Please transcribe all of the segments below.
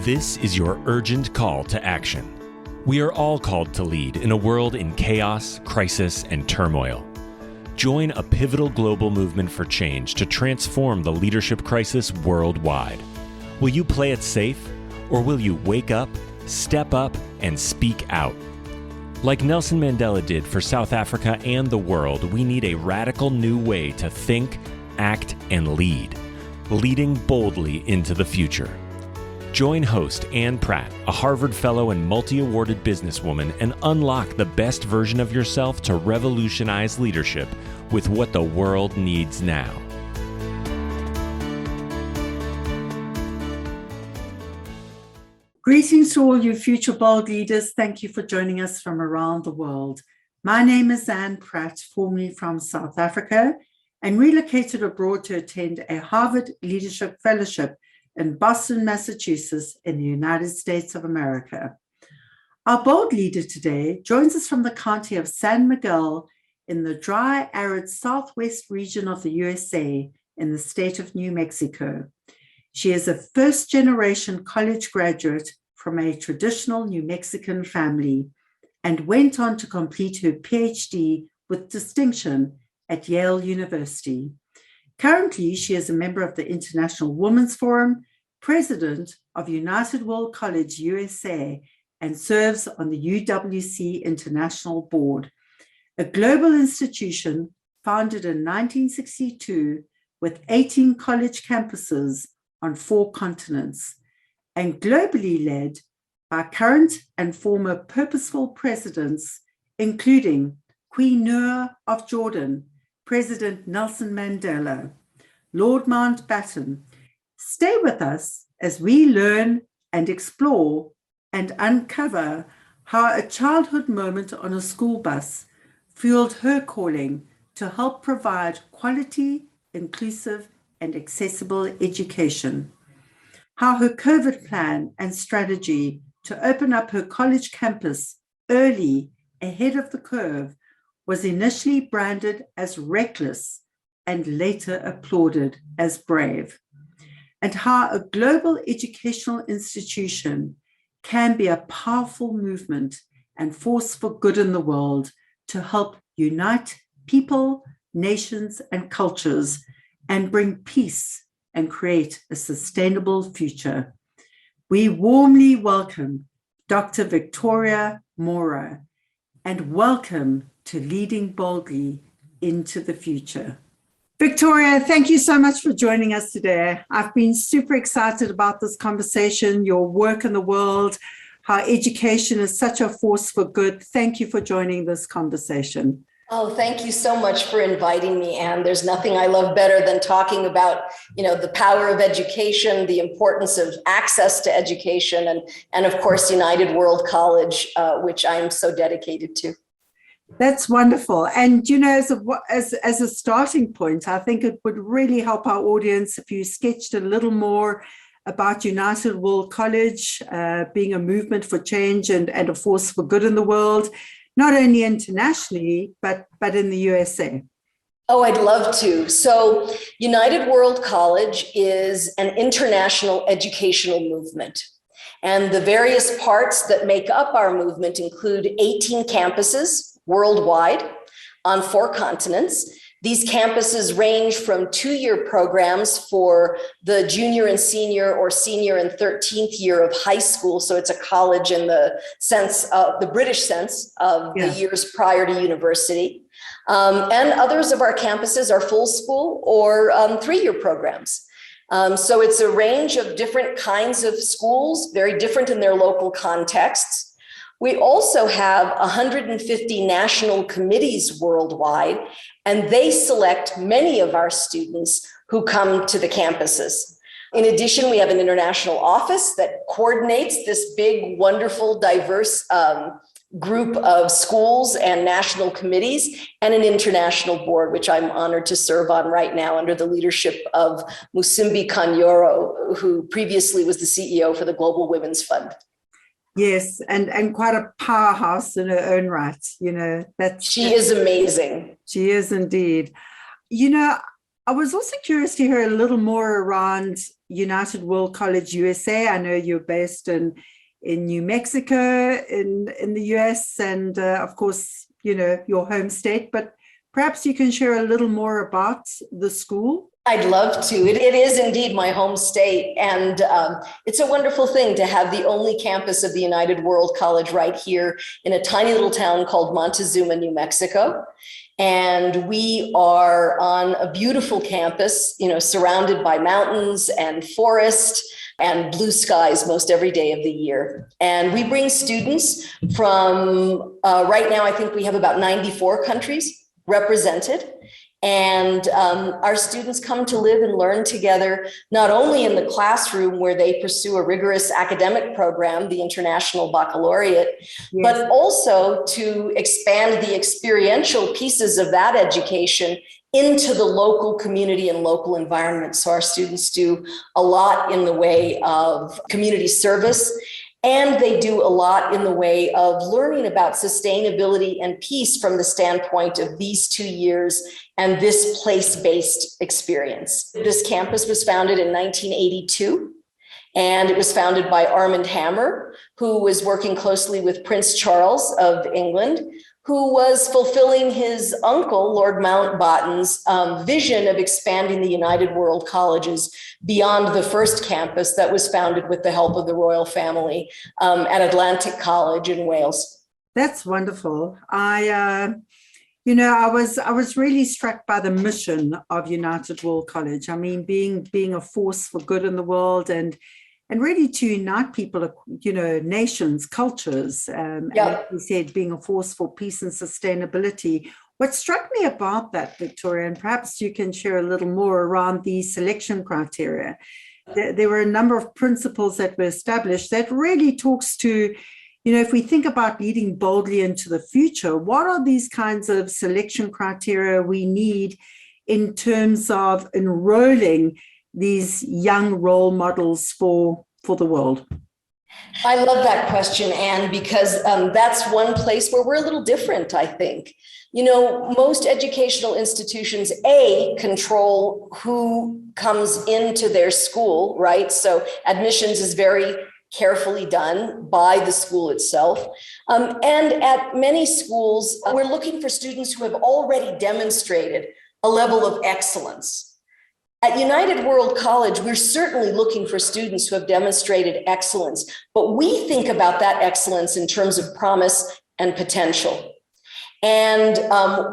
This is your urgent call to action. We are all called to lead in a world in chaos, crisis, and turmoil. Join a pivotal global movement for change to transform the leadership crisis worldwide. Will you play it safe, or will you wake up, step up, and speak out? Like Nelson Mandela did for South Africa and the world, we need a radical new way to think, act, and lead, leading boldly into the future. Join host Ann Pratt, a Harvard Fellow and multi-awarded businesswoman, and unlock the best version of yourself to revolutionize leadership with what the world needs now. Greetings to all you future bold leaders. Thank you for joining us from around the world. My name is Ann Pratt, formerly from South Africa, and relocated abroad to attend a Harvard Leadership Fellowship in Boston, Massachusetts, in the United States of America. Our bold leader today joins us from the county of San Miguel in the dry, arid southwest region of the USA in the state of New Mexico. She is a first-generation college graduate from a traditional New Mexican family and went on to complete her PhD with distinction at Yale University. Currently, she is a member of the International Women's Forum, president of United World College USA, and serves on the UWC International Board, a global institution founded in 1962 with 18 college campuses on 4 continents, and globally led by current and former purposeful presidents, including Queen Noor of Jordan, President Nelson Mandela, Lord Mountbatten. Stay with us as we learn and explore and uncover how a childhood moment on a school bus fueled her calling to help provide quality, inclusive, and accessible education. How her COVID plan and strategy to open up her college campus early, ahead of the curve, was initially branded as reckless and later applauded as brave, and how a global educational institution can be a powerful movement and force for good in the world to help unite people, nations, and cultures and bring peace and create a sustainable future. We warmly welcome Dr. Victoria Mora and welcome to Leading Boldly into the Future. Victoria, thank you so much for joining us today. I've been super excited about this conversation, your work in the world, how education is such a force for good. Thank you for joining this conversation. Oh, thank you so much for inviting me, Anne. There's nothing I love better than talking about, the power of education, the importance of access to education, and of course, United World College, which I'm so dedicated to. That's wonderful. And, as a starting point, I think it would really help our audience if you sketched a little more about United World College being a movement for change and a force for good in the world, not only internationally, but in the USA. Oh, I'd love to. So United World College is an international educational movement. And the various parts that make up our movement include 18 campuses worldwide on 4 continents. These campuses range from 2-year programs for the junior and senior or senior and 13th year of high school. So it's a college in the sense of the British sense of the years prior to university. And others of our campuses are full school or 3-year programs. So it's a range of different kinds of schools, very different in their local contexts. We also have 150 national committees worldwide, and they select many of our students who come to the campuses. In addition, we have an international office that coordinates this big, wonderful, diverse group of schools and national committees, and an international board, which I'm honored to serve on right now under the leadership of Musimbi Kanyoro, who previously was the CEO for the Global Women's Fund. Yes, and quite a powerhouse in her own right. She is amazing. She is indeed. I was also curious to hear a little more around United World College USA. I know you're based in New Mexico, in the US, and of course, your home state, but perhaps you can share a little more about the school. I'd love to. It is indeed my home state. And it's a wonderful thing to have the only campus of the United World College right here in a tiny little town called Montezuma, New Mexico. And we are on a beautiful campus, surrounded by mountains and forest and blue skies most every day of the year. And we bring students from, right now, I think we have about 94 countries represented. And our students come to live and learn together, not only in the classroom where they pursue a rigorous academic program, the International Baccalaureate, yes, but also to expand the experiential pieces of that education into the local community and local environment. So our students do a lot in the way of community service, and they do a lot in the way of learning about sustainability and peace from the standpoint of these 2 years and this place-based experience. This campus was founded in 1982, and it was founded by Armand Hammer, who was working closely with Prince Charles of England, who was fulfilling his uncle, Lord Mountbatten's vision of expanding the United World Colleges beyond the first campus that was founded with the help of the royal family at Atlantic College in Wales. That's wonderful. I was really struck by the mission of United World College. I mean, being a force for good in the world and really to unite people, nations, cultures, and like you said, being a force for peace and sustainability. What struck me about that, Victoria, and perhaps you can share a little more around the selection criteria. There were a number of principles that were established that really talks to, if we think about leading boldly into the future, what are these kinds of selection criteria we need in terms of enrolling these young role models for the world? I love that question, Anne, because that's one place where we're a little different, I think. Most educational institutions, control who comes into their school, right? So admissions is very carefully done by the school itself. And at many schools, we're looking for students who have already demonstrated a level of excellence. At United World College, we're certainly looking for students who have demonstrated excellence, but we think about that excellence in terms of promise and potential. And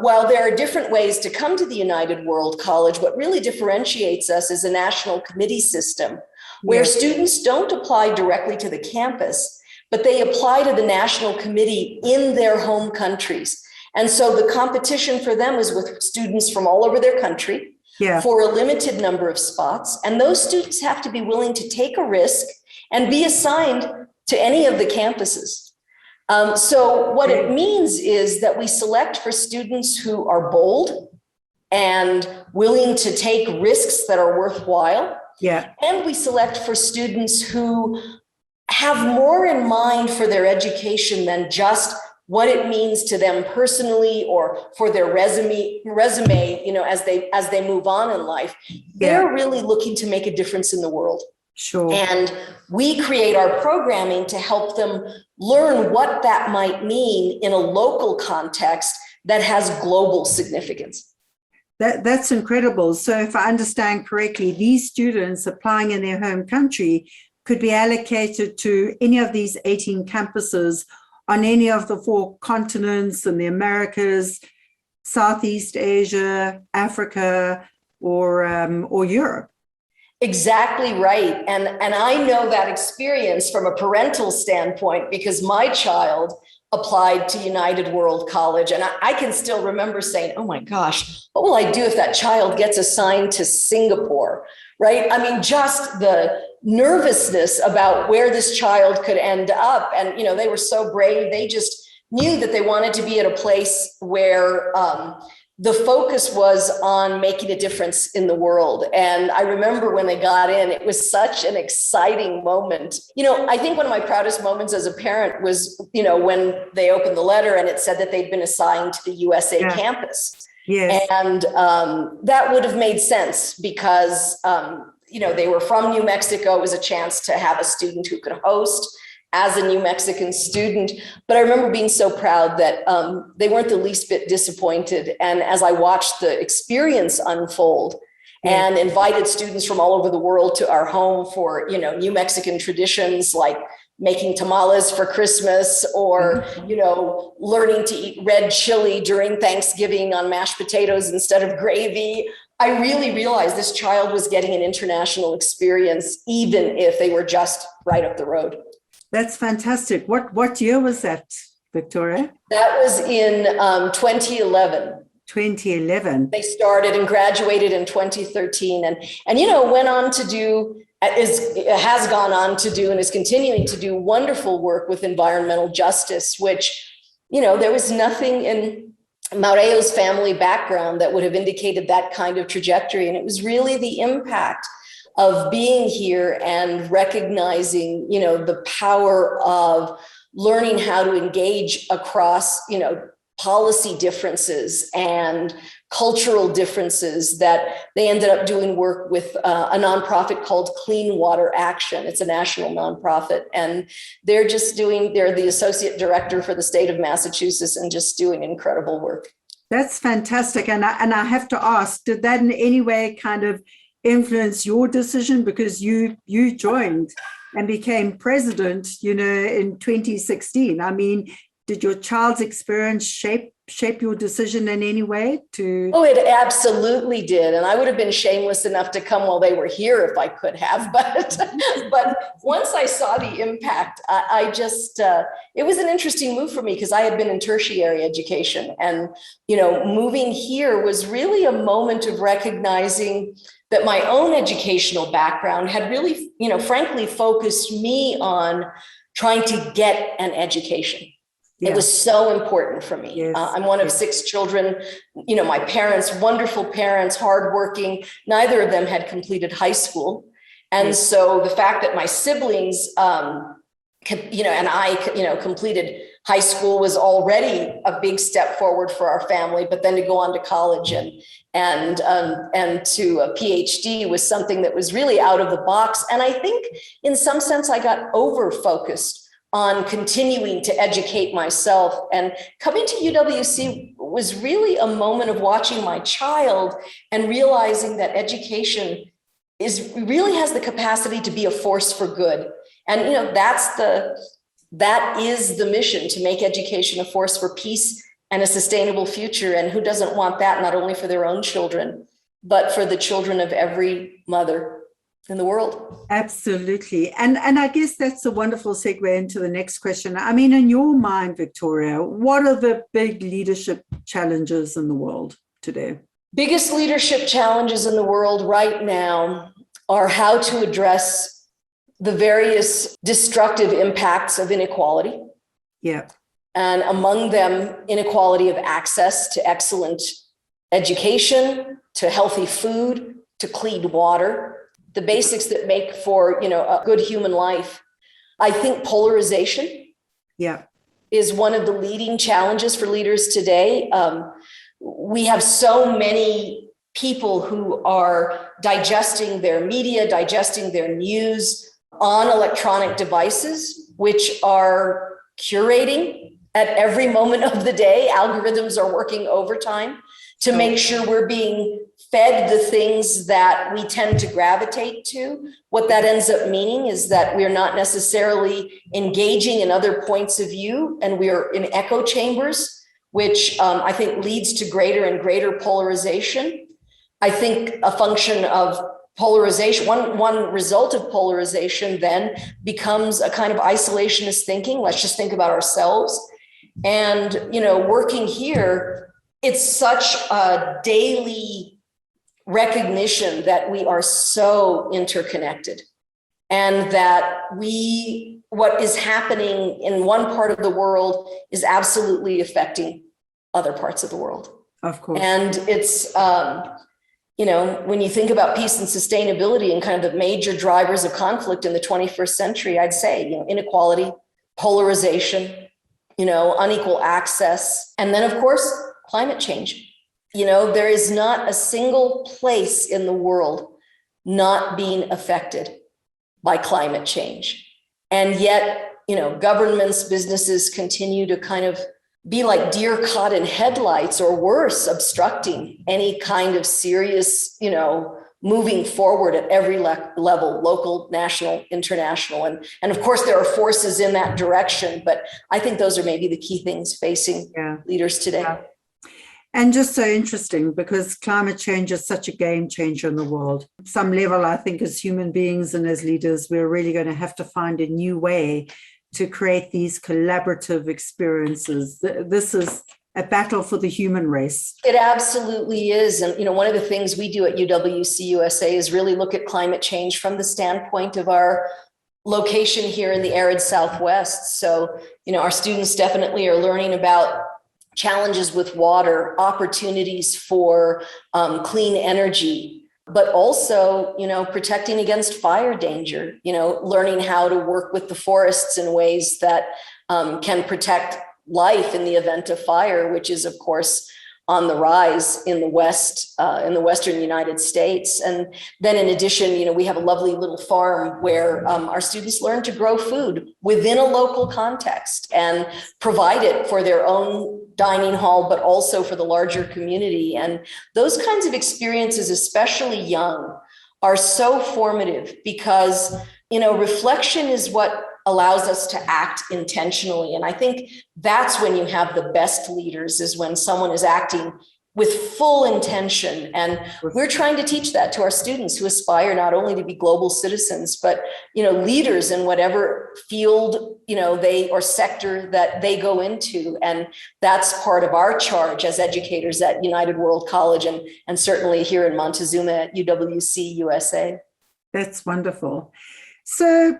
while there are different ways to come to the United World College, what really differentiates us is a national committee system where students don't apply directly to the campus, but they apply to the national committee in their home countries. And so the competition for them is with students from all over their country, for a limited number of spots. And those students have to be willing to take a risk and be assigned to any of the campuses. So what it means is that we select for students who are bold and willing to take risks that are worthwhile. And we select for students who have more in mind for their education than just what it means to them personally or for their resume, as they move on in life. They're really looking to make a difference in the world. Sure. And we create our programming to help them learn what that might mean in a local context that has global significance. That's incredible. So if I understand correctly, these students applying in their home country could be allocated to any of these 18 campuses on any of the 4 continents in the Americas, Southeast Asia, Africa, or Europe. Exactly right. And I know that experience from a parental standpoint because my child applied to United World College. And I can still remember saying, oh my gosh, what will I do if that child gets assigned to Singapore, right? I mean, just the nervousness about where this child could end up. And, they were so brave. They just knew that they wanted to be at a place where the focus was on making a difference in the world. And I remember when they got in, it was such an exciting moment. I think one of my proudest moments as a parent was, when they opened the letter and it said that they'd been assigned to the USA campus. Yes. And that would have made sense because, they were from New Mexico. It was a chance to have a student who could host as a New Mexican student. But I remember being so proud that they weren't the least bit disappointed. And as I watched the experience unfold, and invited students from all over the world to our home for, New Mexican traditions like making tamales for Christmas, or, learning to eat red chili during Thanksgiving on mashed potatoes instead of gravy. I really realized this child was getting an international experience, even if they were just right up the road. That's fantastic. What year was that, Victoria? That was in 2011. 2011. They started and graduated in 2013, and went on to do, has gone on to do and is continuing to do wonderful work with environmental justice, which, there was nothing in Maureo's family background that would have indicated that kind of trajectory. And it was really the impact of being here and recognizing, the power of learning how to engage across, policy differences and cultural differences, that they ended up doing work with a nonprofit called Clean Water Action. It's a national nonprofit, and they're the associate director for the state of Massachusetts and just doing incredible work. That's fantastic. And I have to ask, did that in any way kind of influence your decision? Because you joined and became president, in 2016. I mean, did your child's experience shape your decision in any way to? Oh, it absolutely did. And I would have been shameless enough to come while they were here if I could have. But once I saw the impact, I just, it was an interesting move for me because I had been in tertiary education. And, moving here was really a moment of recognizing that my own educational background had really, frankly, focused me on trying to get an education. Yeah. It was so important for me. Yes. I'm one of 6 children. My parents, wonderful parents, hardworking. Neither of them had completed high school. And so the fact that my siblings, and I, completed high school was already a big step forward for our family. But then to go on to college and to a PhD was something that was really out of the box. And I think in some sense, I got over-focused on continuing to educate myself. And coming to UWC was really a moment of watching my child and realizing that education really has the capacity to be a force for good. And that is the mission, to make education a force for peace and a sustainable future. And who doesn't want that, not only for their own children, but for the children of every mother in the world? Absolutely. And I guess that's a wonderful segue into the next question. I mean, in your mind, Victoria, what are the big leadership challenges in the world today? Biggest leadership challenges in the world right now are how to address the various destructive impacts of inequality. Yeah. And among them, inequality of access to excellent education, to healthy food, to clean water, the basics that make for, a good human life. I think polarization is one of the leading challenges for leaders today. We have so many people who are digesting their media, digesting their news on electronic devices, which are curating at every moment of the day. Algorithms are working overtime to make sure we're being fed the things that we tend to gravitate to. What that ends up meaning is that we're not necessarily engaging in other points of view, and we're in echo chambers, which I think leads to greater and greater polarization. I think a function of polarization, one result of polarization then becomes a kind of isolationist thinking. Let's just think about ourselves. And, working here, it's such a daily recognition that we are so interconnected, and that what is happening in one part of the world is absolutely affecting other parts of the world. Of course. And it's, when you think about peace and sustainability and kind of the major drivers of conflict in the 21st century, I'd say, inequality, polarization, unequal access, and then of course, climate change. There is not a single place in the world not being affected by climate change. And yet, governments, businesses continue to kind of be like deer caught in headlights, or worse, obstructing any kind of serious, moving forward at every level, local, national, international. And of course, there are forces in that direction, but I think those are maybe the key things facing leaders today. Yeah. And just so interesting, because climate change is such a game changer in the world. Some level, I think, as human beings and as leaders, we're really going to have to find a new way to create these collaborative experiences. This is a battle for the human race. It absolutely is. And, one of the things we do at UWC USA is really look at climate change from the standpoint of our location here in the arid Southwest. So, our students definitely are learning about challenges with water, opportunities for clean energy, but also, protecting against fire danger, learning how to work with the forests in ways that can protect life in the event of fire, which is, of course, on the rise in the West, in the Western United States. And then in addition, we have a lovely little farm where our students learn to grow food within a local context and provide it for their own dining hall, but also for the larger community. And those kinds of experiences, especially young, are so formative because, reflection is what allows us to act intentionally. And I think that's when you have the best leaders, is when someone is acting with full intention. And we're trying to teach that to our students who aspire not only to be global citizens, but, leaders in whatever field, they or sector that they go into. And that's part of our charge as educators at United World College and certainly here in Montezuma at UWC USA. That's wonderful. So,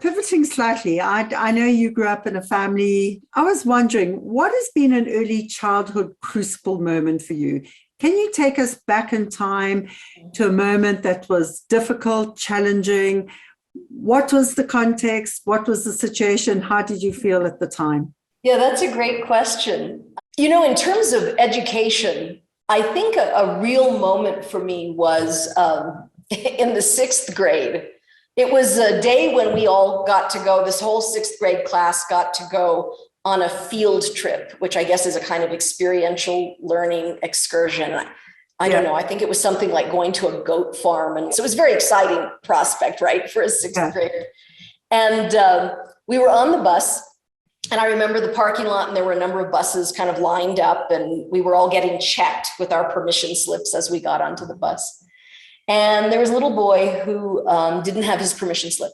pivoting slightly, I know you grew up in a family. I was wondering, what has been an early childhood crucible moment for you? Can you take us back in time to a moment that was difficult, challenging? What was the context? What was the situation? How did you feel at the time? Yeah, that's a great question. In terms of education, I think a real moment for me was in the 6th grade. It was a day when we all got to go, this whole 6th grade class got to go on a field trip, which I guess is a kind of experiential learning excursion. I don't know, I think it was something like going to a goat farm. And so it was a very exciting prospect, right, for a 6th grader. And we were on the bus, and I remember the parking lot, and there were a number of buses kind of lined up, and we were all getting checked with our permission slips as we got onto the bus. And there was a little boy who didn't have his permission slip.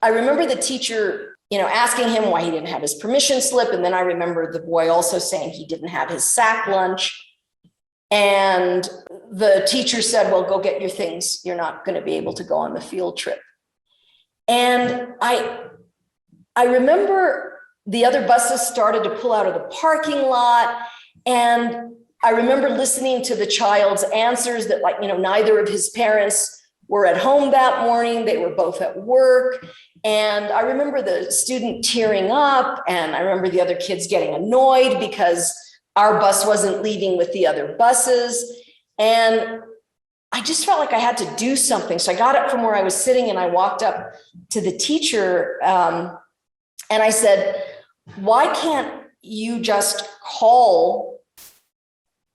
I remember the teacher, asking him why he didn't have his permission slip. And then I remember the boy also saying he didn't have his sack lunch. And the teacher said, well, go get your things. You're not going to be able to go on the field trip. And I remember the other buses started to pull out of the parking lot, and I remember listening to the child's answers that, neither of his parents were at home that morning. They were both at work. And I remember the student tearing up, and I remember the other kids getting annoyed because our bus wasn't leaving with the other buses. And I just felt like I had to do something. So I got up from where I was sitting and I walked up to the teacher, and I said, why can't you just call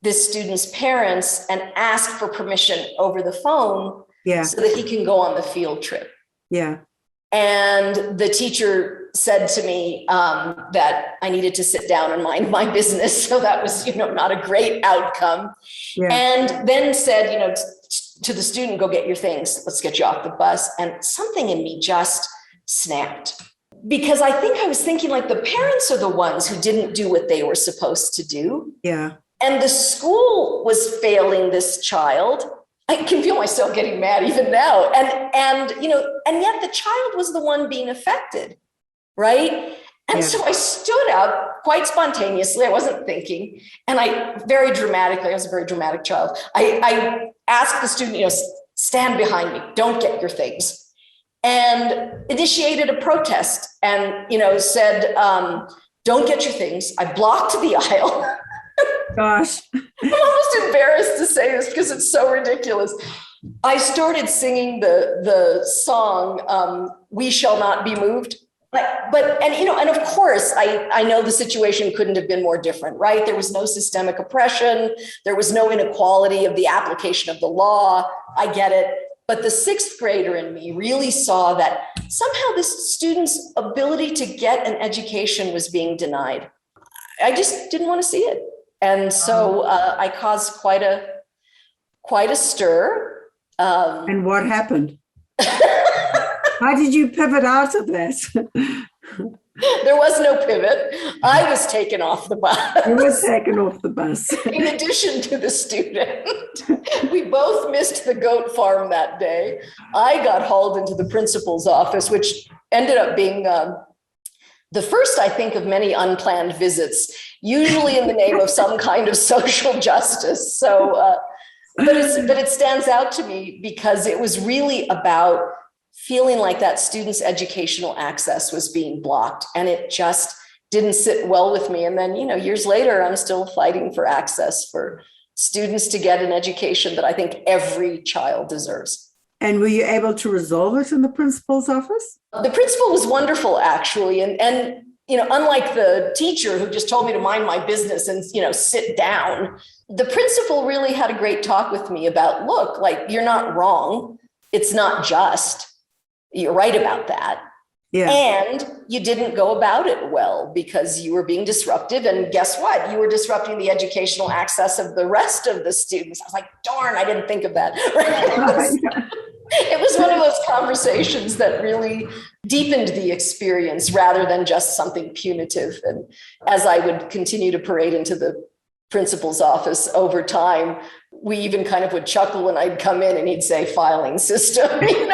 this student's parents and ask for permission over the phone so that he can go on the field trip? Yeah. And the teacher said to me that I needed to sit down and mind my business. So that was, not a great outcome. Yeah. And then said, to the student, go get your things. Let's get you off the bus. And something in me just snapped, because I think I was thinking, like, the parents are the ones who didn't do what they were supposed to do. Yeah. And the school was failing this child. I can feel myself getting mad even now. And yet the child was the one being affected, right? And so I stood up quite spontaneously. I wasn't thinking. And I very dramatically, I was a very dramatic child. I asked the student, stand behind me, don't get your things. And initiated a protest and, said, don't get your things. I blocked the aisle. Gosh. I'm almost embarrassed to say this because it's so ridiculous. I started singing the song, We Shall Not Be Moved. And of course, I know the situation couldn't have been more different, right? There was no systemic oppression. There was no inequality of the application of the law. I get it. But the sixth grader in me really saw that somehow this student's ability to get an education was being denied. I just didn't want to see it. And so I caused quite a stir. And what happened? How did you pivot out of that? There was no pivot. I was taken off the bus. You were taken off the bus. In addition to the student. We both missed the goat farm that day. I got hauled into the principal's office, which ended up being the first, I think, of many unplanned visits, usually in the name of some kind of social justice. So, but it stands out to me because it was really about feeling like that student's educational access was being blocked, and it just didn't sit well with me. And then, years later, I'm still fighting for access for students to get an education that I think every child deserves. And were you able to resolve it in the principal's office? The principal was wonderful, actually. And unlike the teacher who just told me to mind my business and, sit down, the principal really had a great talk with me about, look, like, you're not wrong. It's not just. You're right about that. Yeah. And you didn't go about it well because you were being disruptive. And guess what? You were disrupting the educational access of the rest of the students. I was like, darn, I didn't think of that. It was one of those conversations that really deepened the experience rather than just something punitive. And as I would continue to parade into the principal's office over time, we even kind of would chuckle when I'd come in and he'd say filing system.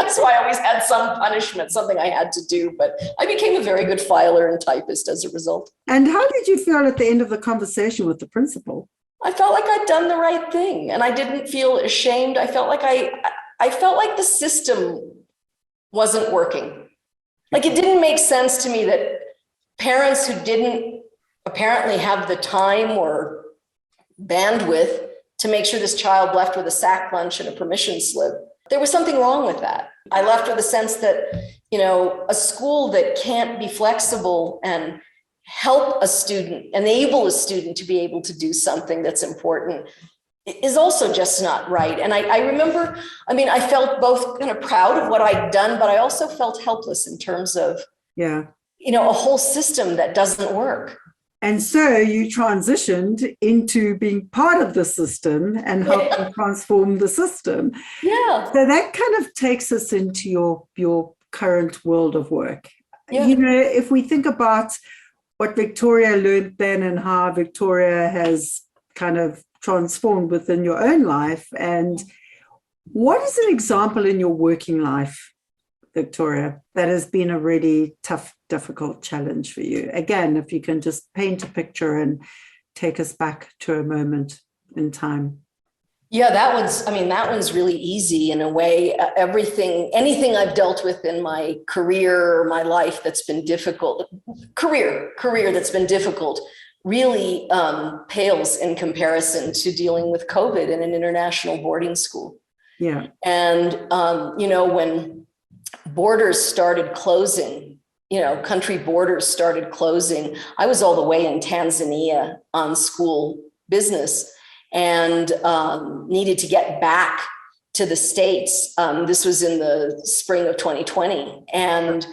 So I always had some punishment, something I had to do, but I became a very good filer and typist as a result. And how did you feel at the end of the conversation with the principal? I felt like I'd done the right thing and I didn't feel ashamed. I felt like the system wasn't working. Like, it didn't make sense to me that parents who didn't apparently have the time or bandwidth to make sure this child left with a sack lunch and a permission slip. There was something wrong with that. I left with a sense that, a school that can't be flexible and help a student, enable a student to be able to do something that's important is also just not right. And I remember, I felt both kind of proud of what I'd done, but I also felt helpless in terms of, a whole system that doesn't work. And so you transitioned into being part of the system and helping transform the system. Yeah. So that kind of takes us into your current world of work. Yeah. If we think about what Victoria learned then and how Victoria has kind of transformed within your own life, and what is an example in your working life, Victoria, that has been a really tough, difficult challenge for you? Again, if you can just paint a picture and take us back to a moment in time. Yeah, that one's really easy in a way. Anything I've dealt with in my career or my life that's been difficult, career that's been difficult, really pales in comparison to dealing with COVID in an international boarding school. Yeah. And, when borders started closing, country borders started closing, I was all the way in Tanzania on school business and needed to get back to the States. This was in the spring of 2020. And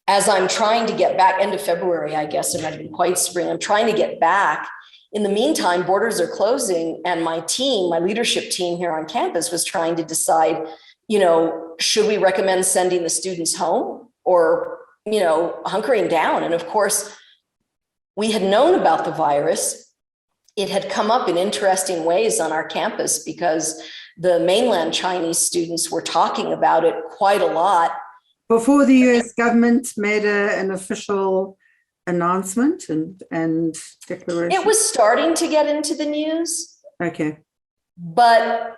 as I'm trying to get back, end of February, I guess it might have been quite spring, I'm trying to get back. In the meantime, borders are closing, and my leadership team here on campus was trying to decide, should we recommend sending the students home or, hunkering down? And of course, we had known about the virus. It had come up in interesting ways on our campus because the mainland Chinese students were talking about it quite a lot. Before the US government made an official announcement and declaration? It was starting to get into the news. Okay. But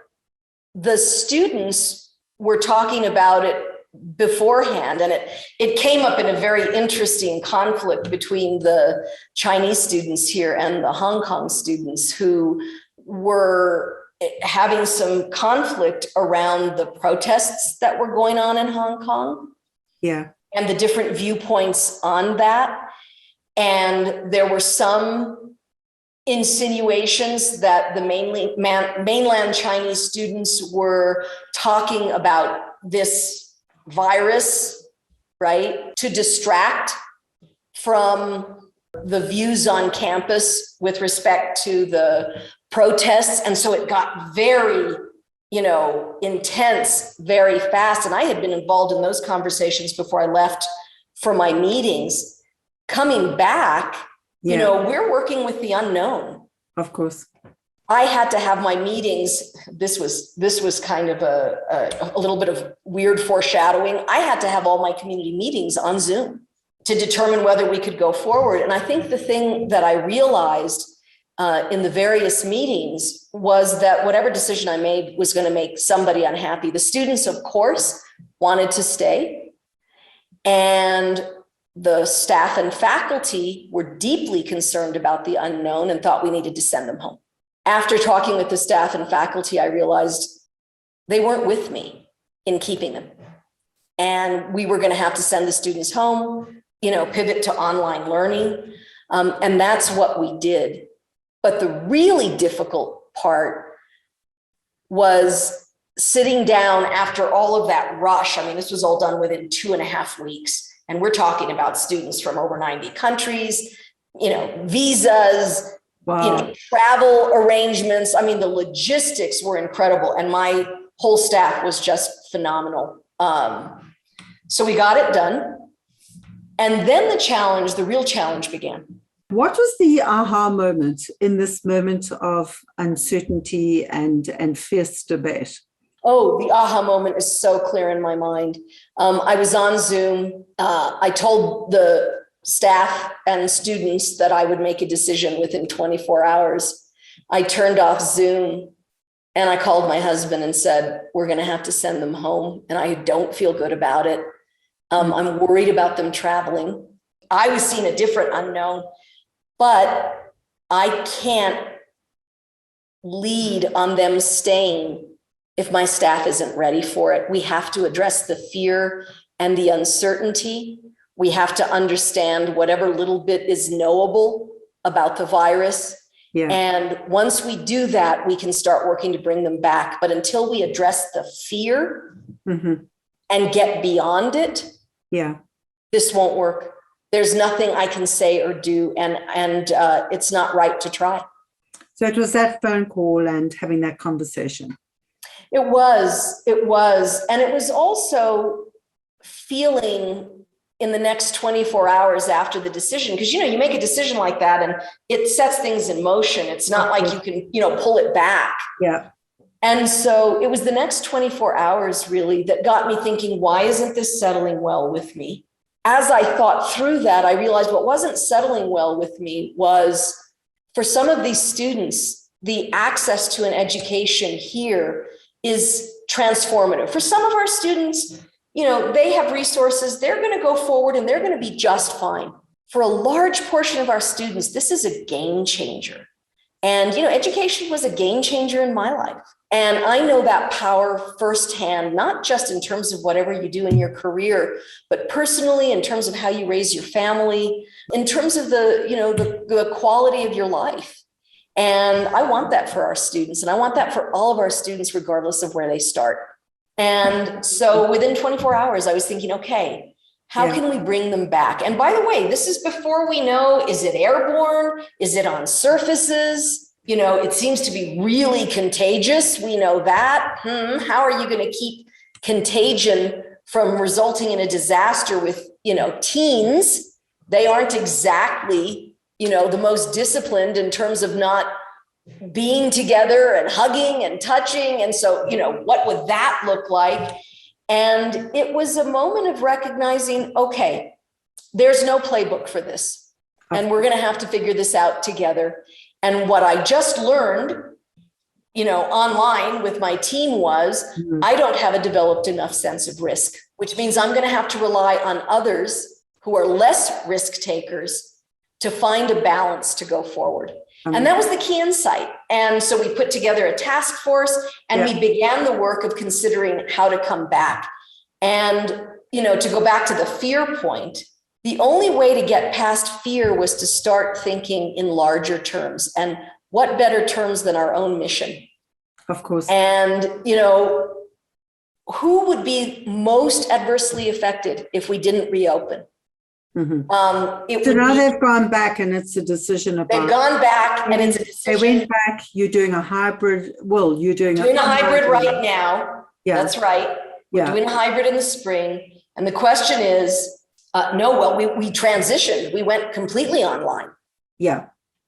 the students were talking about it beforehand. And it came up in a very interesting conflict between the Chinese students here and the Hong Kong students, who were having some conflict around the protests that were going on in Hong Kong. Yeah. And the different viewpoints on that. And there were some insinuations that the mainland Chinese students were talking about this virus, right, to distract from the views on campus with respect to the protests. And so it got very, intense very fast. And I had been involved in those conversations before I left for my meetings. Coming back, we're working with the unknown. Of course. I had to have my meetings. This was kind of a little bit of weird foreshadowing. I had to have all my community meetings on Zoom to determine whether we could go forward. And I think the thing that I realized in the various meetings was that whatever decision I made was going to make somebody unhappy. The students, of course, wanted to stay, and the staff and faculty were deeply concerned about the unknown and thought we needed to send them home. After talking with the staff and faculty, I realized they weren't with me in keeping them. And we were going to have to send the students home, pivot to online learning. And that's what we did. But the really difficult part was sitting down after all of that rush. I mean, this was all done within 2.5 weeks. And we're talking about students from over 90 countries, visas, wow. Travel arrangements. I mean, the logistics were incredible. And my whole staff was just phenomenal. So we got it done. And then the real challenge began. What was the aha moment in this moment of uncertainty and fierce debate? Oh, the aha moment is so clear in my mind. I was on Zoom. I told the staff and students that I would make a decision within 24 hours. I turned off Zoom and I called my husband and said, we're going to have to send them home. And I don't feel good about it. I'm worried about them traveling. I was seeing a different unknown, but I can't lead on them staying if my staff isn't ready for it. We have to address the fear and the uncertainty. We have to understand whatever little bit is knowable about the virus. Yeah. And once we do that, we can start working to bring them back. But until we address the fear and get beyond it, this won't work. There's nothing I can say or do, and it's not right to try. So it was that phone call and having that conversation. It was. And it was also feeling in the next 24 hours after the decision, because, you make a decision like that and it sets things in motion. It's not like you can, pull it back. Yeah. And so it was the next 24 hours really that got me thinking, why isn't this settling well with me? As I thought through that, I realized what wasn't settling well with me was, for some of these students, the access to an education here is transformative. For some of our students, they have resources, they're going to go forward and they're going to be just fine. For a large portion of our students, this is a game changer. And, education was a game changer in my life. And I know that power firsthand, not just in terms of whatever you do in your career, but personally, in terms of how you raise your family, in terms of the quality of your life. And I want that for our students. And I want that for all of our students, regardless of where they start. And so within 24 hours, I was thinking, okay, how can we bring them back? And by the way, this is before we know, is it airborne? Is it on surfaces? It seems to be really contagious. We know that. How are you going to keep contagion from resulting in a disaster with, teens? They aren't exactly, the most disciplined in terms of not being together and hugging and touching. And so, what would that look like? And it was a moment of recognizing, okay, there's no playbook for this. And we're going to have to figure this out together. And what I just learned, online with my team was, I don't have a developed enough sense of risk. which means I'm going to have to rely on others who are less risk takers to find a balance to go forward. And that was the key insight. And so we put together a task force and we began the work of considering how to come back. And, you know, to go back to the fear point, the only way to get past fear was to start thinking in larger terms. And what better terms than our own mission? Of course. And, you know, who would be most adversely affected if we didn't reopen? So now they've gone back and it's a decision about. They've gone back and it's a decision. They went back, you're doing a hybrid, well, you're doing a hybrid right now. Yeah. That's right. We're doing a hybrid in the spring. And the question is, we transitioned. We went completely online. Yeah.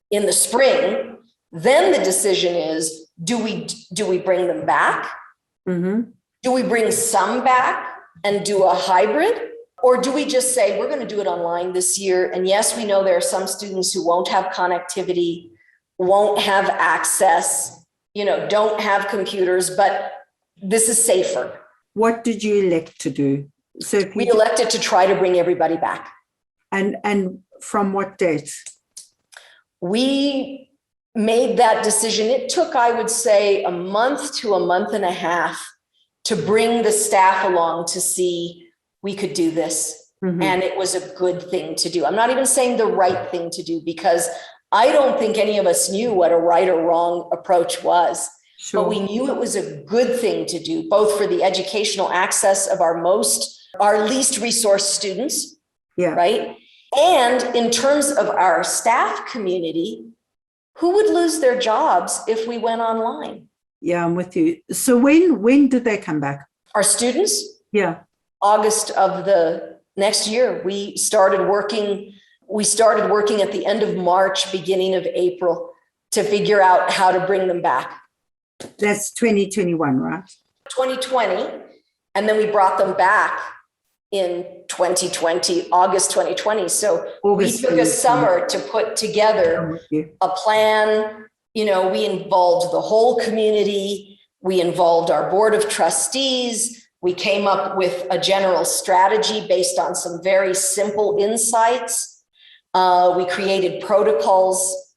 In the spring. Then the decision is, do we bring them back? Do we bring some back and do a hybrid? Or do we just say, we're going to do it online this year? And yes, we know there are some students who won't have connectivity, won't have access, you know, don't have computers, but this is safer. What did you elect to do? So we elected to try to bring everybody back. And from what date? We made that decision. It took, I would say, a month to a month and a half to bring the staff along to see we could do this. And it was a good thing to do. I'm not even saying the right thing to do, because I don't think any of us knew what a right or wrong approach was. But we knew it was a good thing to do, both for the educational access of our least resourced students, right? And in terms of our staff community, who would lose their jobs if we went online? Yeah, I'm with you. So when did they come back? Our students? Yeah. August of the next year. We started working at the end of March, beginning of April, to figure out how to bring them back. That's 2021, right? 2020. And then we brought them back in 2020, August 2020. So we took a summer to put together a plan. You know, we involved the whole community. We involved our board of trustees. We came up with a general strategy based on some very simple insights. We created protocols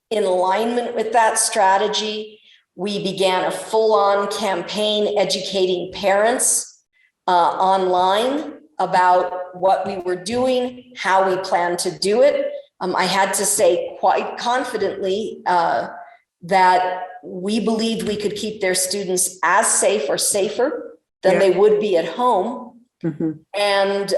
in alignment with that strategy. We began a full-on campaign educating parents online about what we were doing, how we planned to do it. I had to say quite confidently that we believed we could keep their students as safe or safer than they would be at home. And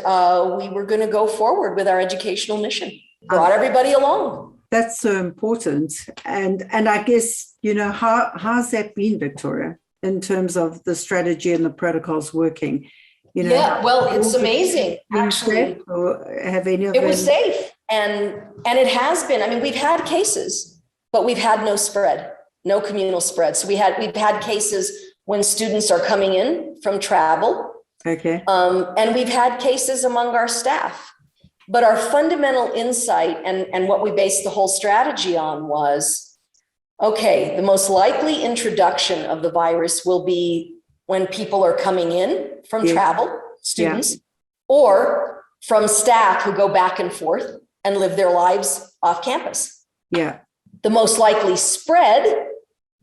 we were going to go forward with our educational mission, brought everybody along. That's so important. And I guess, you know, how's that been, Victoria, in terms of the strategy and the protocols working? You know, yeah, well, it's amazing, actually. Have any of it was safe. And it has been. I mean, we've had cases, but we've had no spread, no communal spread. So we've had cases when students are coming in from travel. Okay. And we've had cases among our staff. But our fundamental insight and what we based the whole strategy on was, okay, the most likely introduction of the virus will be when people are coming in from travel, students, or from staff who go back and forth and live their lives off campus. Yeah. The most likely spread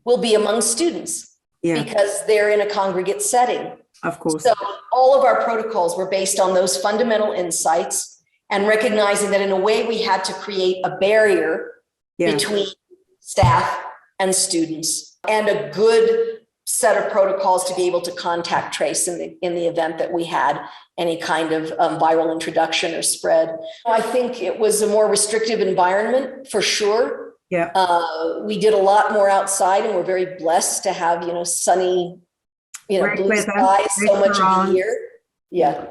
will be among students. Because they're in a congregate setting. Of course. So all of our protocols were based on those fundamental insights and recognizing that in a way we had to create a barrier between staff and students and a good set of protocols to be able to contact trace in the event that we had any kind of viral introduction or spread. I think it was a more restrictive environment for sure. Yeah. We did a lot more outside, and we're very blessed to have, you know, sunny, you know, blue skies so much of the year. Yeah.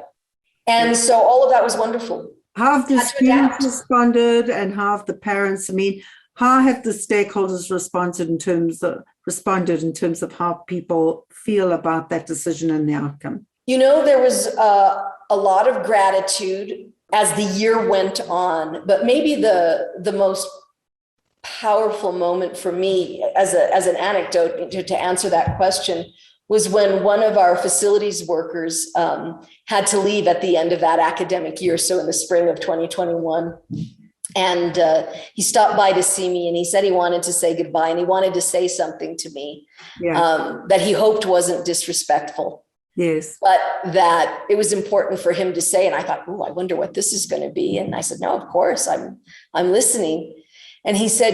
And so all of that was wonderful. How have the students responded and how have the parents? I mean, how have the stakeholders responded in terms of how people feel about that decision and the outcome? You know, there was a lot of gratitude as the year went on, but maybe the most powerful moment for me as an anecdote to answer that question was when one of our facilities workers had to leave at the end of that academic year, so in the spring of 2021. And he stopped by to see me, and he said he wanted to say goodbye, and he wanted to say something to me that he hoped wasn't disrespectful. Yes. But that it was important for him to say. And I thought, oh, I wonder what this is going to be. And I said, no, of course, I'm listening. And he said,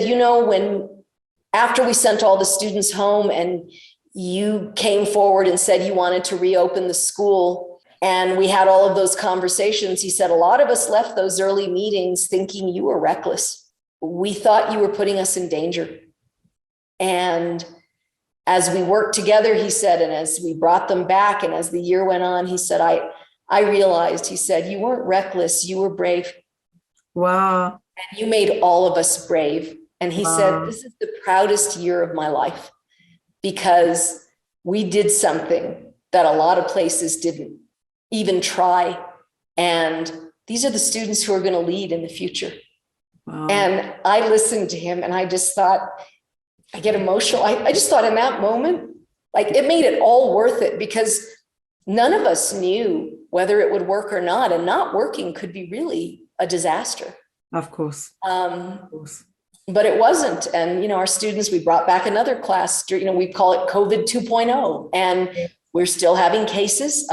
after we sent all the students home and you came forward and said you wanted to reopen the school, and we had all of those conversations, he said, a lot of us left those early meetings thinking you were reckless. We thought you were putting us in danger. And as we worked together, he said, and as we brought them back, and as the year went on, he said, I realized, he said, you weren't reckless, you were brave. Wow. And you made all of us brave. And he said, this is the proudest year of my life, because we did something that a lot of places didn't even try. And these are the students who are going to lead in the future. Wow. And I listened to him, and I just thought, I get emotional. I just thought in that moment, like, it made it all worth it, because none of us knew whether it would work or not. And not working could be really a disaster. Of course. But it wasn't. And, our students, we brought back another class, we call it COVID 2.0, and we're still having cases.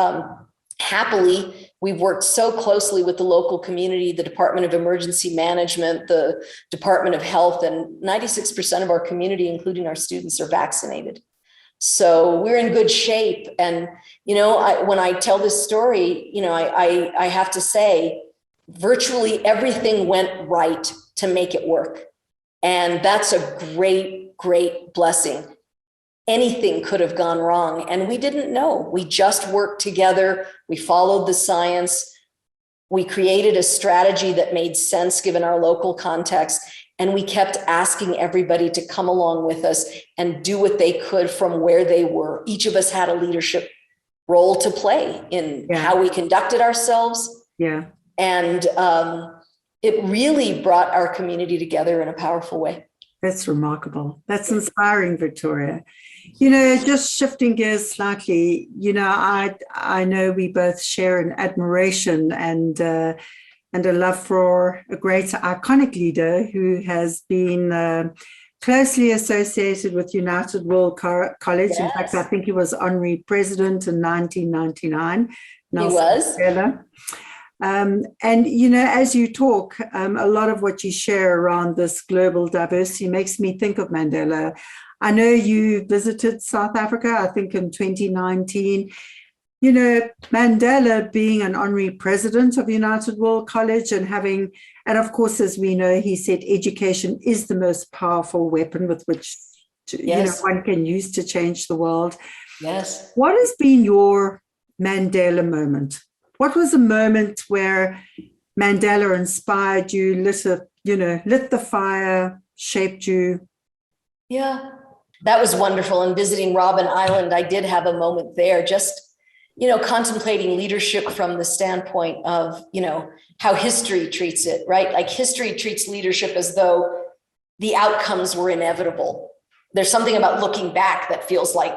Happily, we've worked so closely with the local community, the Department of Emergency Management, the Department of Health, and 96% of our community, including our students, are vaccinated. So we're in good shape. And, when I tell this story, I have to say, virtually everything went right to make it work. And that's a great, great blessing. Anything could have gone wrong, and we didn't know. We just worked together. We followed the science. We created a strategy that made sense given our local context, and we kept asking everybody to come along with us and do what they could from where they were. Each of us had a leadership role to play in how we conducted ourselves. Yeah. And it really brought our community together in a powerful way. That's remarkable. That's inspiring, Victoria. Just shifting gears slightly, I know we both share an admiration and a love for a great iconic leader who has been closely associated with United World College. Yes. In fact, I think he was honorary president in 1999. Nelson Mandela. And, as you talk, a lot of what you share around this global diversity makes me think of Mandela. I know you visited South Africa, I think in 2019. Mandela being an honorary president of United World College and of course, as we know, he said education is the most powerful weapon with which one can use to change the world. Yes. What has been your Mandela moment? What was a moment where Mandela inspired you, lit the fire, shaped you? Yeah, that was wonderful. And visiting Robben Island, I did have a moment there, just, contemplating leadership from the standpoint of, how history treats it, right? Like, history treats leadership as though the outcomes were inevitable. There's something about looking back that feels like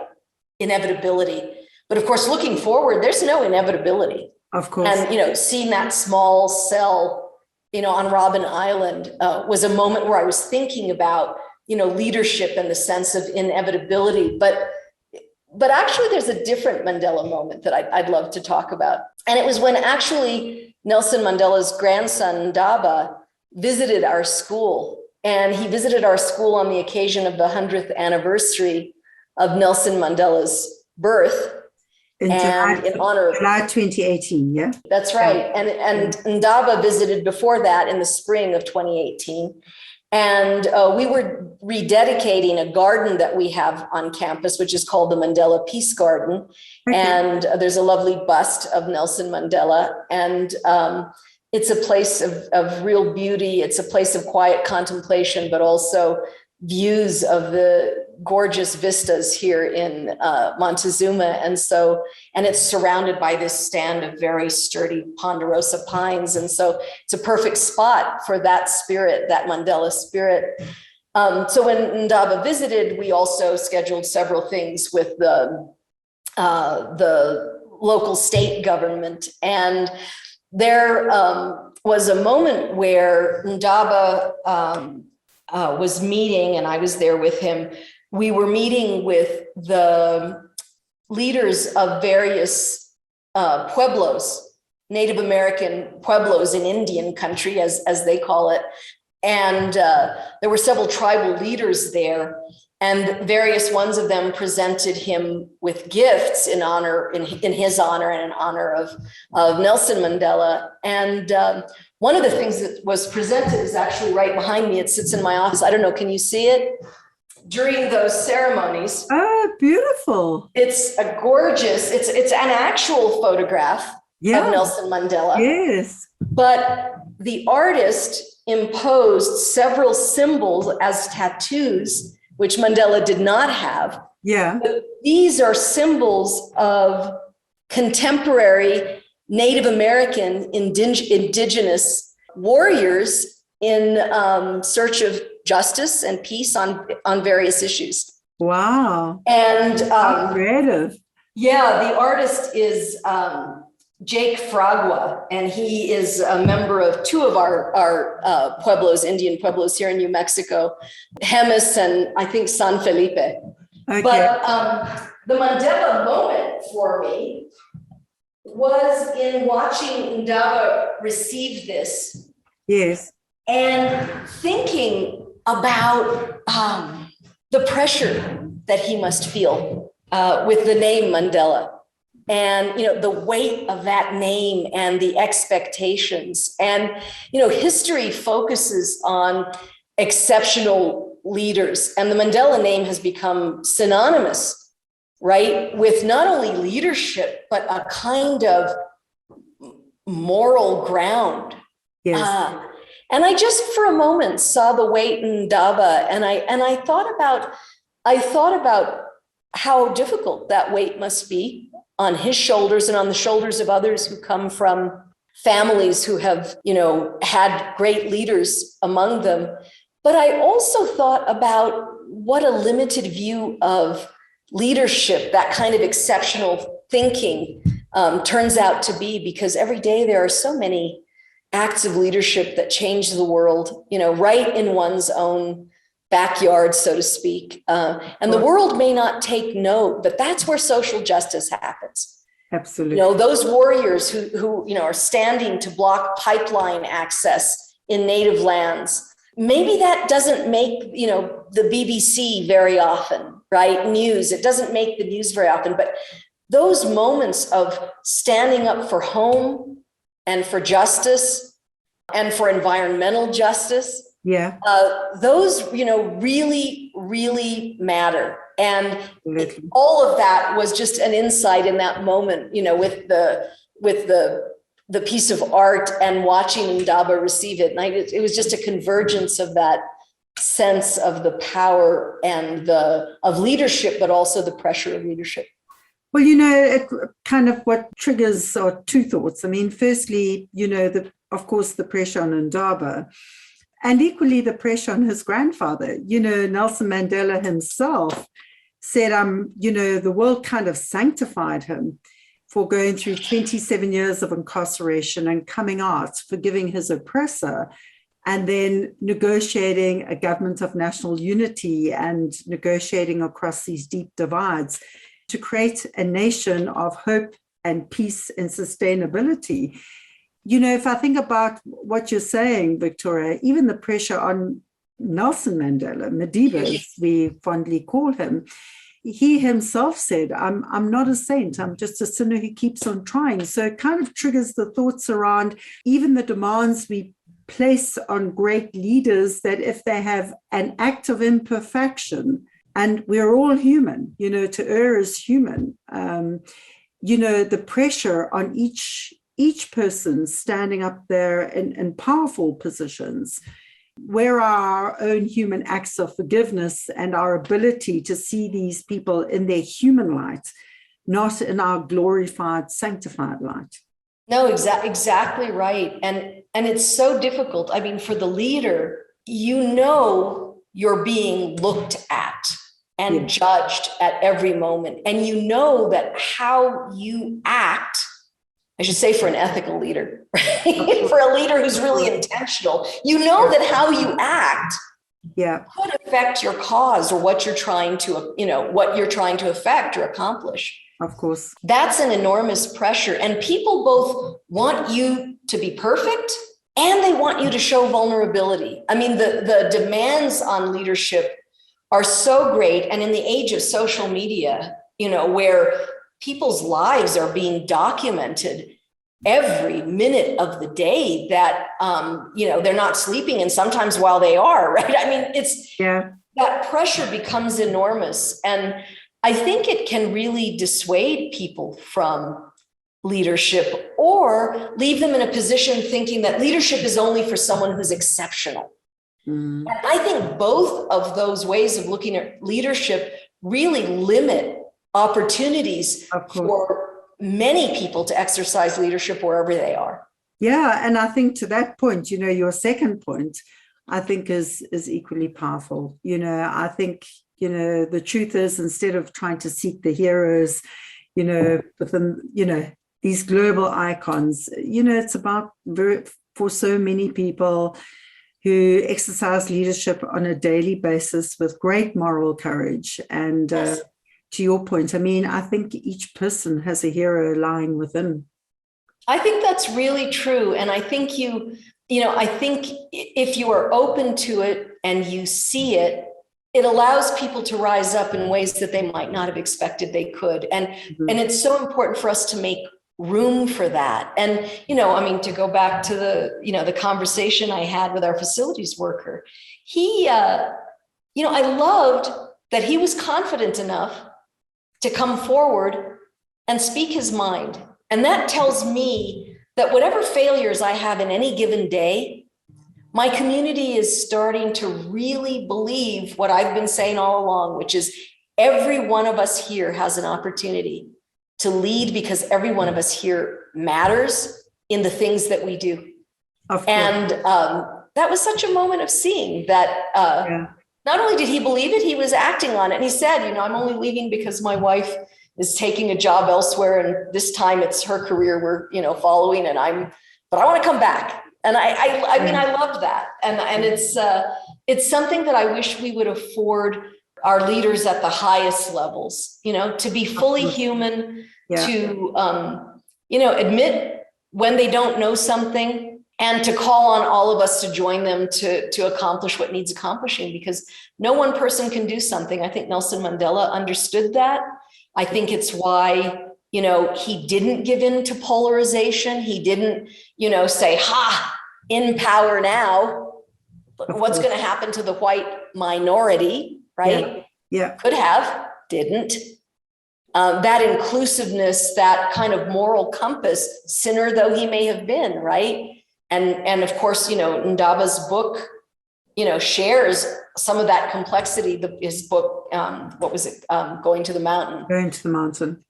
inevitability. But of course, looking forward, there's no inevitability. Of course. And, seeing that small cell, on Robben Island was a moment where I was thinking about, leadership and the sense of inevitability. But actually, there's a different Mandela moment that I'd love to talk about. And it was when actually Nelson Mandela's grandson, Ndaba, visited our school. And he visited our school on the occasion of the 100th anniversary of Nelson Mandela's birth. In honor of July 2018, yeah? That's right. And Ndaba visited before that in the spring of 2018. And we were rededicating a garden that we have on campus, which is called the Mandela Peace Garden. Okay. And there's a lovely bust of Nelson Mandela. And it's a place of real beauty. It's a place of quiet contemplation, but also views of the gorgeous vistas here in Montezuma. And it's surrounded by this stand of very sturdy ponderosa pines. And so it's a perfect spot for that spirit, that Mandela spirit. So when Ndaba visited, we also scheduled several things with the the local state government. And there was a moment where Ndaba was meeting, and I was there with him. We were meeting with the leaders of various pueblos, Native American pueblos in Indian country, as they call it. And there were several tribal leaders there, and various ones of them presented him with gifts in his honor and in honor of Nelson Mandela. And one of the things that was presented is actually right behind me. It sits in my office. I don't know, can you see it? During those ceremonies. Oh, beautiful. It's a gorgeous, it's an actual photograph of Nelson Mandela. Yes. But the artist imposed several symbols as tattoos, which Mandela did not have. Yeah. But these are symbols of contemporary Native American indigenous warriors in search of justice and peace on various issues. Wow. And how creative. Yeah, the artist is Jake Fragua, and he is a member of two of our pueblos, Indian pueblos here in New Mexico, Jemez and I think San Felipe. Okay. But the Mandela moment for me was in watching Ndaba receive this. Yes. And thinking about the pressure that he must feel with the name Mandela. And, the weight of that name and the expectations. And, history focuses on exceptional leaders. And the Mandela name has become synonymous, right, with not only leadership, but a kind of moral ground. Yes. And I just for a moment saw the weight in Ndaba, and I thought about how difficult that weight must be on his shoulders and on the shoulders of others who come from families who have, had great leaders among them. But I also thought about what a limited view of leadership, that kind of exceptional thinking turns out to be, because every day there are so many acts of leadership that change the world, right in one's own backyard, so to speak. And the world may not take note, but that's where social justice happens. Absolutely. Those warriors who are standing to block pipeline access in native lands. Maybe that doesn't make, the BBC very often, right? News, it doesn't make the news very often, but those moments of standing up for home and for justice and for environmental justice, those, really, really matter. And all of that was just an insight in that moment, with the piece of art and watching Ndaba receive it. And it was just a convergence of that sense of the power and of leadership, but also the pressure of leadership. Well, it kind of what triggers are two thoughts. I mean, firstly, of course, the pressure on Ndaba, and equally the pressure on his grandfather. Nelson Mandela himself said, the world kind of sanctified him for going through 27 years of incarceration and coming out, forgiving his oppressor, and then negotiating a government of national unity and negotiating across these deep divides to create a nation of hope and peace and sustainability. If I think about what you're saying, Victoria, even the pressure on Nelson Mandela, Madiba, as we fondly call him, he himself said, I'm not a saint, I'm just a sinner who keeps on trying. So it kind of triggers the thoughts around even the demands we place on great leaders, that if they have an act of imperfection, and we're all human, to err is human, the pressure on each person standing up there in powerful positions, where our own human acts of forgiveness and our ability to see these people in their human light, not in our glorified, sanctified light. No, exactly right. And it's so difficult. I mean, for the leader, you're being looked at. and judged at every moment. And you know that how you act, I should say, for an ethical leader, right? For a leader who's really intentional, you know that how you act could affect your cause or what you're trying to, what you're trying to affect or accomplish. Of course. That's an enormous pressure. And people both want you to be perfect and they want you to show vulnerability. I mean, the demands on leadership are so great. And in the age of social media, where people's lives are being documented every minute of the day, that, they're not sleeping, and sometimes while they are, right? I mean, that pressure becomes enormous. And I think it can really dissuade people from leadership or leave them in a position thinking that leadership is only for someone who's exceptional. And I think both of those ways of looking at leadership really limit opportunities for many people to exercise leadership wherever they are. Yeah, and I think to that point, your second point, I think is equally powerful. I think, the truth is, instead of trying to seek the heroes, within, these global icons, it's about for so many people who exercise leadership on a daily basis with great moral courage. And to your point, I mean, I think each person has a hero lying within. I think that's really true. And I think I think if you are open to it and you see it, it allows people to rise up in ways that they might not have expected they could. And it's so important for us to make room for that. And, to go back to the conversation I had with our facilities worker, he, I loved that he was confident enough to come forward and speak his mind. And that tells me that whatever failures I have in any given day, my community is starting to really believe what I've been saying all along, which is every one of us here has an opportunity to lead, because every one of us here matters in the things that we do. And that was such a moment of seeing that not only did he believe it, he was acting on it. And he said, I'm only leaving because my wife is taking a job elsewhere, and this time it's her career we're following, but I want to come back. And I mean, I love that. And it's something that I wish we would afford our leaders at the highest levels, to be fully human, to, admit when they don't know something, and to call on all of us to join them to accomplish what needs accomplishing, because no one person can do something. I think Nelson Mandela understood that. I think it's why, he didn't give in to polarization. He didn't, say, in power now, what's going to happen to the white minority, right? Yeah. Could have, didn't. That inclusiveness, that kind of moral compass, sinner though he may have been, right? And of course, Ndaba's book, shares some of that complexity. His book, what was it? Going to the Mountain. Going to the Mountain.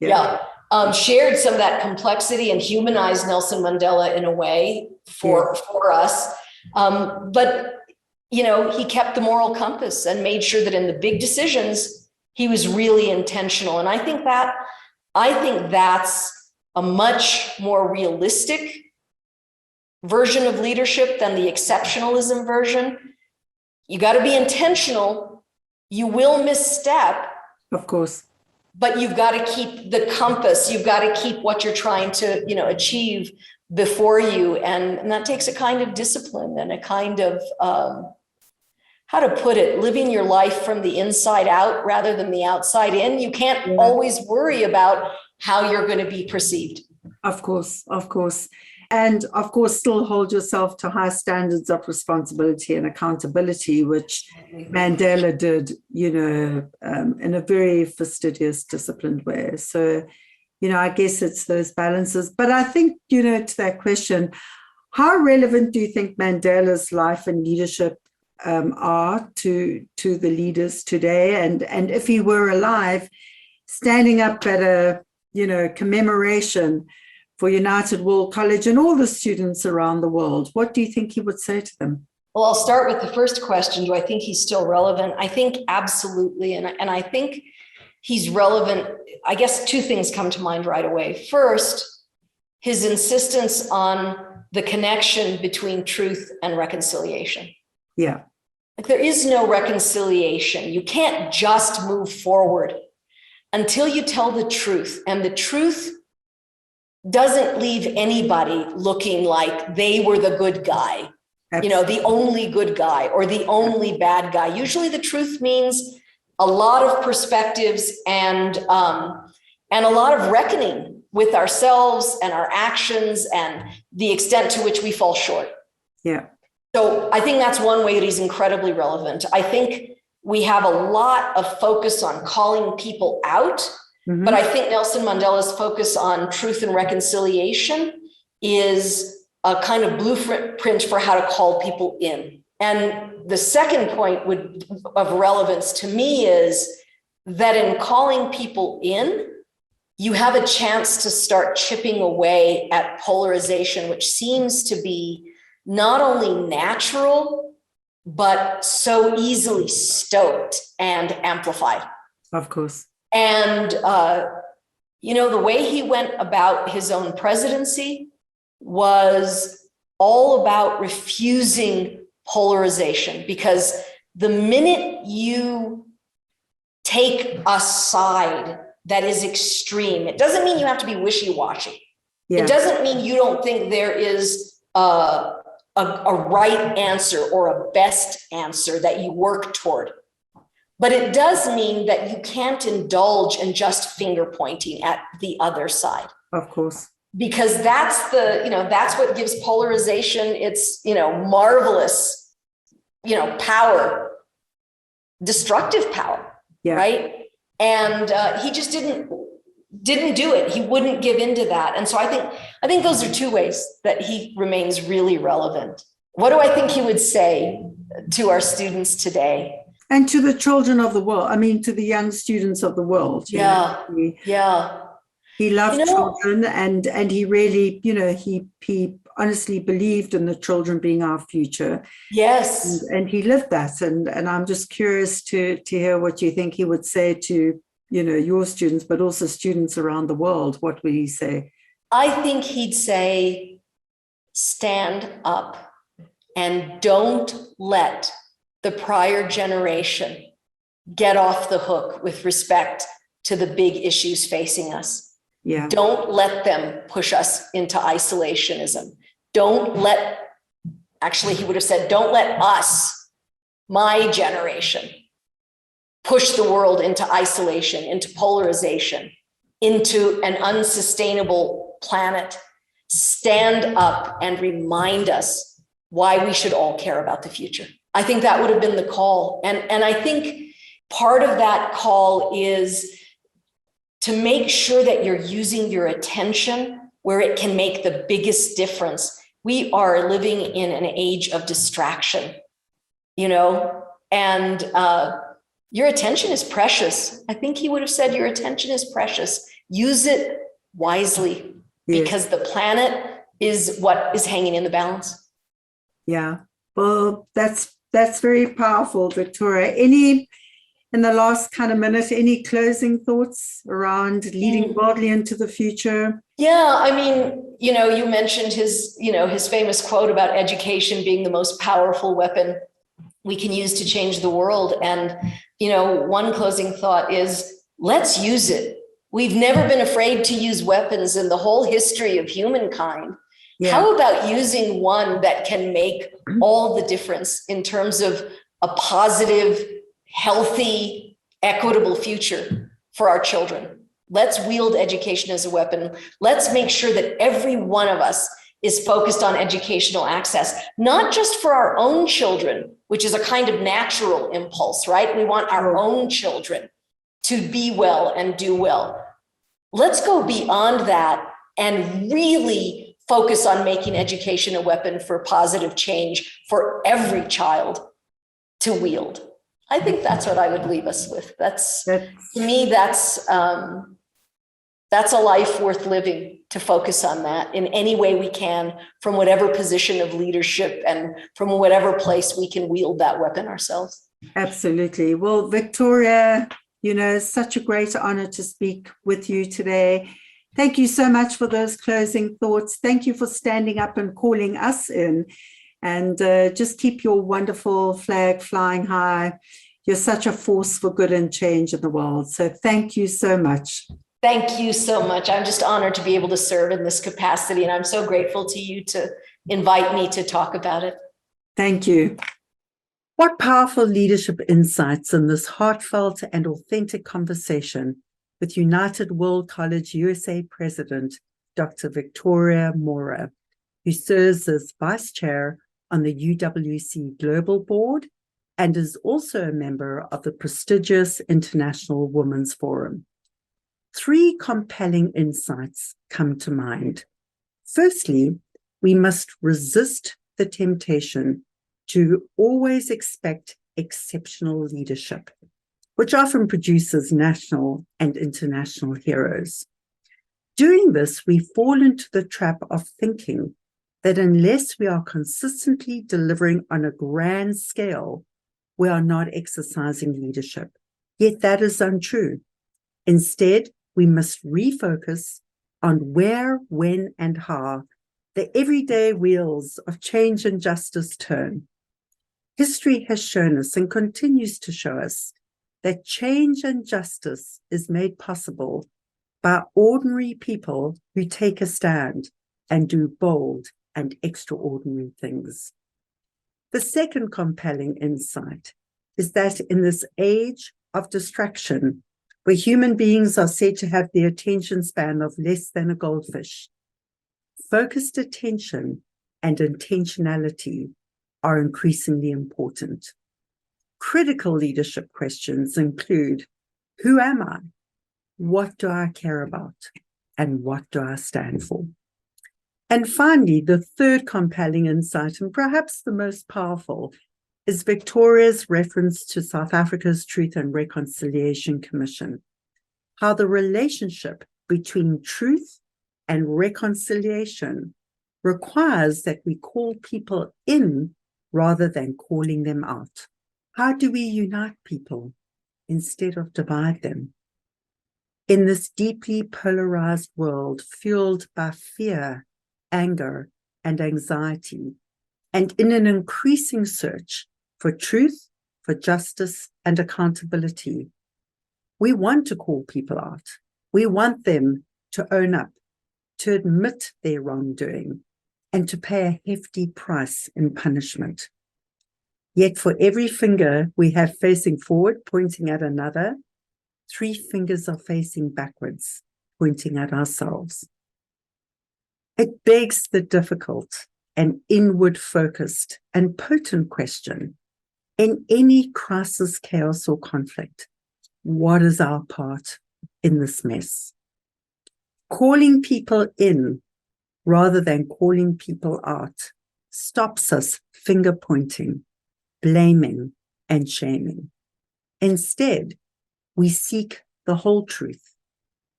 Shared some of that complexity and humanized Nelson Mandela in a way for us. But, he kept the moral compass and made sure that in the big decisions, he was really intentional. And I think that's a much more realistic version of leadership than the exceptionalism version. You got to be intentional. You will misstep. Of course. But you've got to keep the compass. You've got to keep what you're trying to, achieve before you. And that takes a kind of discipline and a kind of, how to put it, living your life from the inside out rather than the outside in. You can't always worry about how you're going to be perceived. Of course. And of course, still hold yourself to high standards of responsibility and accountability, which Mandela did, in a very fastidious, disciplined way. So, I guess it's those balances. But I think, to that question, how relevant do you think Mandela's life and leadership are to the leaders today? And if he were alive, standing up at a, commemoration for United World College and all the students around the world, what do you think he would say to them? Well, I'll start with the first question. Do I think he's still relevant? I think absolutely. And I think he's relevant. I guess two things come to mind right away. First, his insistence on the connection between truth and reconciliation. Yeah. Like, there is no reconciliation. You can't just move forward until you tell the truth. And the truth doesn't leave anybody looking like they were the good guy. Absolutely. You know, the only good guy or the only bad guy. Usually the truth means a lot of perspectives and a lot of reckoning with ourselves and our actions and the extent to which we fall short. Yeah. So I think that's one way that he's incredibly relevant. I think we have a lot of focus on calling people out, but I think Nelson Mandela's focus on truth and reconciliation is a kind of blueprint for how to call people in. And the second point of relevance to me is that in calling people in, you have a chance to start chipping away at polarization, which seems to be not only natural, but so easily stoked and amplified. Of course. And, the way he went about his own presidency was all about refusing polarization, because the minute you take a side that is extreme, it doesn't mean you have to be wishy-washy. Yeah. It doesn't mean you don't think there is a right answer or a best answer that you work toward. But it does mean that you can't indulge in just finger pointing at the other side. Of course. Because that's that's what gives polarization its, marvelous, power, destructive power. Yeah. Right. And he just didn't do it. He wouldn't give into that. And so I think those are two ways that he remains really relevant. What do I think he would say to our students today? And to the children of the world. I mean, to the young students of the world. Yeah. He loved children, and he really, he honestly believed in the children being our future. Yes. And he lived that. And I'm just curious to hear what you think he would say to, your students, but also students around the world. What would he say? I think he'd say, stand up and don't let the prior generation get off the hook with respect to the big issues facing us. Yeah. Don't let them push us into isolationism. He would have said, don't let us, my generation, push the world into isolation, into polarization, into an unsustainable planet. Stand up and remind us why we should all care about the future. I think that would have been the call. And I think part of that call is to make sure that you're using your attention where it can make the biggest difference. We are living in an age of distraction, and your attention is precious. I think he would have said your attention is precious. Use it wisely, because the planet is what is hanging in the balance. Yeah. Well, that's very powerful, Victoria. In the last kind of minute, any closing thoughts around leading boldly into the future? Yeah, I mean, you mentioned his famous quote about education being the most powerful weapon we can use to change the world. And, one closing thought is, let's use it. We've never been afraid to use weapons in the whole history of humankind. Yeah. How about using one that can make all the difference in terms of a positive, healthy, equitable future for our children? Let's wield education as a weapon. Let's make sure that every one of us is focused on educational access, not just for our own children, which is a kind of natural impulse, right? We want our own children to be well and do well. Let's go beyond that and really focus on making education a weapon for positive change for every child to wield. I think that's what I would leave us with. To me, that's That's a life worth living, to focus on that in any way we can, from whatever position of leadership and from whatever place we can wield that weapon ourselves. Absolutely. Well, Victoria, such a great honor to speak with you today. Thank you so much for those closing thoughts. Thank you for standing up and calling us in, and just keep your wonderful flag flying high. You're such a force for good and change in the world. So thank you so much. Thank you so much. I'm just honored to be able to serve in this capacity, and I'm so grateful to you to invite me to talk about it. Thank you. What powerful leadership insights in this heartfelt and authentic conversation with United World College USA President, Dr. Victoria Mora, who serves as Vice Chair on the UWC Global Board and is also a member of the prestigious International Women's Forum. 3 compelling insights come to mind. Firstly, we must resist the temptation to always expect exceptional leadership, which often produces national and international heroes. Doing this, we fall into the trap of thinking that unless we are consistently delivering on a grand scale, we are not exercising leadership. Yet that is untrue. Instead, we must refocus on where, when, and how the everyday wheels of change and justice turn. History has shown us and continues to show us that change and justice is made possible by ordinary people who take a stand and do bold and extraordinary things. The second compelling insight is that in this age of distraction, where human beings are said to have the attention span of less than a goldfish, focused attention and intentionality are increasingly important. Critical leadership questions include, who am I? What do I care about? And what do I stand for? And finally, the third compelling insight, and perhaps the most powerful, is Victoria's reference to South Africa's Truth and Reconciliation Commission, how the relationship between truth and reconciliation requires that we call people in rather than calling them out. How do we unite people instead of divide them? In this deeply polarized world fueled by fear, anger, and anxiety, and in an increasing search for truth, for justice, and accountability, we want to call people out. We want them to own up, to admit their wrongdoing, and to pay a hefty price in punishment. Yet for every finger we have facing forward, pointing at another, 3 fingers are facing backwards, pointing at ourselves. It begs the difficult and inward-focused and potent question: in any crisis, chaos, or conflict, what is our part in this mess? Calling people in rather than calling people out stops us finger-pointing, blaming, and shaming. Instead, we seek the whole truth,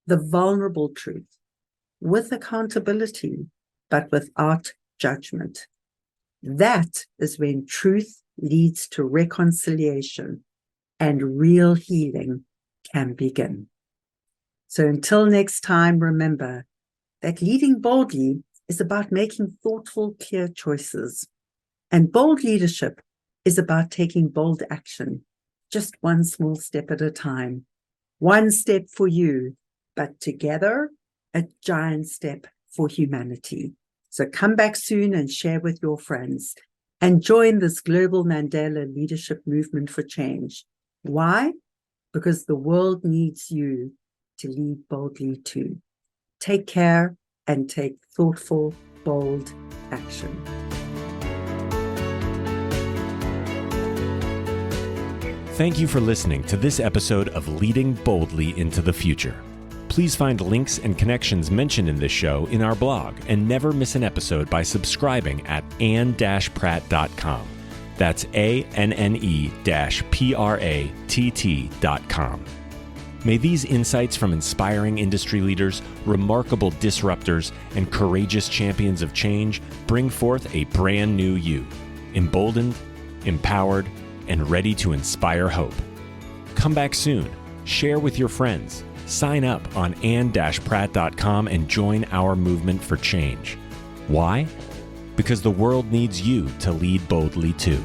the vulnerable truth, with accountability, but without judgment. That is when truth leads to reconciliation and real healing can begin. So until next time, remember that leading boldly is about making thoughtful, clear choices. And bold leadership is about taking bold action, just one small step at a time. One step for you, but together, a giant step for humanity. So come back soon and share with your friends and join this global Mandela leadership movement for change. Why? Because the world needs you to lead boldly too. Take care and take thoughtful, bold action. Thank you for listening to this episode of Leading Boldly into the Future. Please find links and connections mentioned in this show in our blog and never miss an episode by subscribing at anne-pratt.com. That's ANNE-PRATT.com. May these insights from inspiring industry leaders, remarkable disruptors, and courageous champions of change bring forth a brand new you, emboldened, empowered, and ready to inspire hope. Come back soon, share with your friends, sign up on ann-pratt.com and join our movement for change. Why? Because the world needs you to lead boldly too.